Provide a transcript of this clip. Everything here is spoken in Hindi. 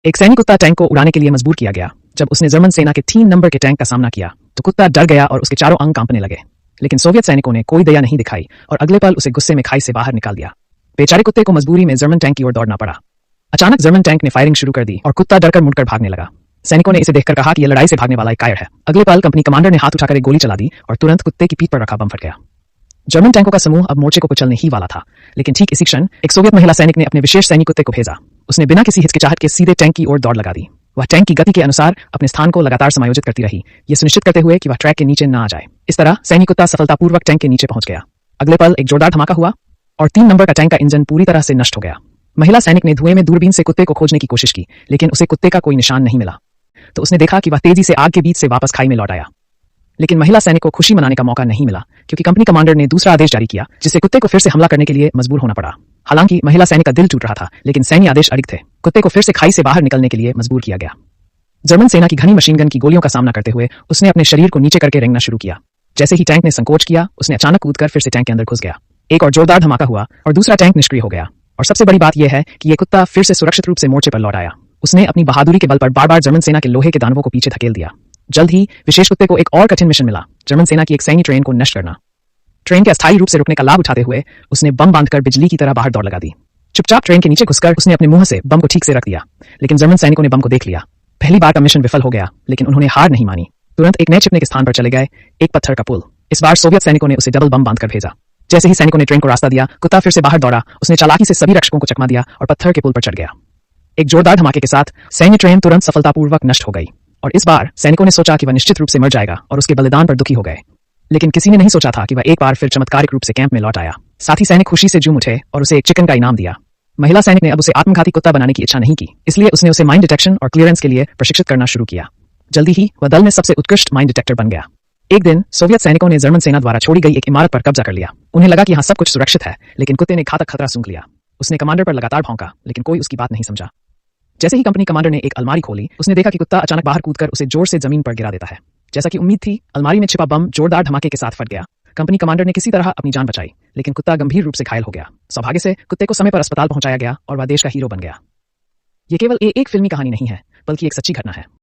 एक सैनिक कुत्ता टैंक को उड़ाने के लिए मजबूर किया गया। जब उसने जर्मन सेना के 3 नंबर के टैंक का सामना किया तो कुत्ता डर गया और उसके चारों अंग कांपने लगे। लेकिन सोवियत सैनिकों ने कोई दया नहीं दिखाई और अगले पल उसे गुस्से में खाई से बाहर निकाल दिया। बेचारे कुत्ते को मजबूरी में जर्मन टैंक की ओर दौड़ना पड़ा। अचानक जर्मन टैंक ने फायरिंग शुरू कर दी और कुत्ता डरकर मुड़कर भागने लगा। सैनिकों ने इसे देखकर कहा कि यह लड़ाई से भागने वाला एक कायर है। अगले पल कंपनी कमांडर ने हाथ उठाकर एक गोली चला दी और तुरंत कुत्ते की पीठ पर रखा बम फट गया। जर्मन टैंकों का समूह अब मोर्चे को कुचलने ही वाला था, लेकिन ठीक इसी क्षण एक सोवियत महिला सैनिक ने अपने विशेष सैनिक कुत्ते को भेजा। उसने बिना किसी हिचकिचाहट के सीधे टैंक की ओर दौड़ लगा दी। वह टैंक की गति के अनुसार अपने स्थान को लगातार समायोजित करती रही, ये सुनिश्चित करते हुए कि वह ट्रैक के नीचे न आ जाए। इस तरह सैनिक कुत्ता सफलतापूर्वक टैंक के नीचे पहुंच गया। अगले पल एक जोरदार धमाका हुआ और 3 नंबर का टैंक का इंजन पूरी तरह से नष्ट हो गया। महिला सैनिक ने धुएं में दूरबीन से कुत्ते को खोजने की कोशिश की, लेकिन उसे कुत्ते का कोई निशान नहीं मिला। तो उसने देखा कि वह तेजी से आग के बीच से वापस खाई में लौट आया। लेकिन महिला सैनिक को खुशी मनाने का मौका नहीं मिला, क्योंकि कंपनी कमांडर ने दूसरा आदेश जारी किया, जिससे कुत्ते को फिर से हमला करने के लिए मजबूर होना पड़ा। हालांकि महिला सैनिक का दिल टूट रहा था, लेकिन सैन्य आदेश अड़िग थे। कुत्ते को फिर से खाई से बाहर निकलने के लिए मजबूर किया गया। जर्मन सेना की घनी मशीन गन की गोलियों का सामना करते हुए उसने अपने शरीर को नीचे करके रेंगना शुरू किया। जैसे ही टैंक ने संकोच किया, उसने अचानक कूदकर फिर से टैंक के अंदर घुस गया। एक और जोरदार धमाका हुआ और दूसरा टैंक निष्क्रिय हो गया। और सबसे बड़ी बात यह है कि यह कुत्ता फिर से सुरक्षित रूप से मोर्चे पर लौट आया। उसने अपनी बहादुरी के बल पर बार बार जर्मन सेना के लोहे के दानवों को पीछे धकेल दिया। जल्द ही विशेष कुत्ते को एक और कठिन मिशन मिला, जर्मन सेना की एक सैन्य ट्रेन को नष्ट करना। ट्रेन के अस्थायी रूप से रुकने का लाभ उठाते हुए उसने बम बांधकर बिजली की तरह बाहर दौड़ लगा दी। चुपचाप ट्रेन के नीचे घुसकर उसने अपने मुंह से बम को ठीक से रख दिया। लेकिन जर्मन सैनिकों ने बम को देख लिया। पहली बार का मिशन विफल हो गया, लेकिन उन्होंने हार नहीं मानी। तुरंत एक नए छिपने के स्थान पर चले गए, एक पत्थर का पुल। इस बार सोवियत सैनिकों ने उसे डबल बम बांधकर भेजा। जैसे ही सैनिकों ने ट्रेन को रास्ता दिया, कुत्ता फिर से बाहर दौड़ा। उसने चालाकी से सभी रक्षकों को चकमा दिया और पत्थर के पुल पर चढ़ गया। एक जोरदार धमाके के साथ सैन्य ट्रेन तुरंत सफलतापूर्वक नष्ट हो गई और इस बार सैनिकों ने सोचा कि वह निश्चित रूप से मर जाएगा और उसके बलिदान पर दुखी हो गए। लेकिन किसी ने नहीं सोचा था कि वह एक बार फिर चमत्कारिक रूप से कैंप में लौट आया। साथ ही सैनिक खुशी से झूम उठे और उसे एक चिकन का इनाम दिया। महिला सैनिक ने अब उसे आत्मघाती कुत्ता बनाने की इच्छा नहीं की, इसलिए उसने उसे माइंड डिटेक्शन और क्लियरेंस के लिए प्रशिक्षित करना शुरू किया। जल्दी ही वह दल में सबसे उत्कृष्ट माइंड डिटेक्टर बन गया। एक दिन सोवियत सैनिकों ने जर्मन सेना द्वारा छोड़ी गई एक इमारत पर कब्जा कर लिया। उन्हें लगा कि यहाँ सब कुछ सुरक्षित है, लेकिन कुत्ते ने घातक खतरा सूंघ लिया। उसने कमांडर पर लगातार भौंका, लेकिन कोई उसकी बात नहीं समझा। जैसे ही कंपनी कमांडर ने एक अलमारी खोली, उसने देखा कि कुत्ता अचानक बाहर कूदकर उसे जोर से जमीन पर गिरा देता है। जैसा कि उम्मीद थी, अलमारी में छिपा बम जोरदार धमाके के साथ फट गया। कंपनी कमांडर ने किसी तरह अपनी जान बचाई, लेकिन कुत्ता गंभीर रूप से घायल हो गया। सौभाग्य से कुत्ते को समय पर अस्पताल पहुंचाया गया और वह देश का हीरो बन गया। ये केवल एक फिल्मी कहानी नहीं है, बल्कि एक सच्ची घटना है।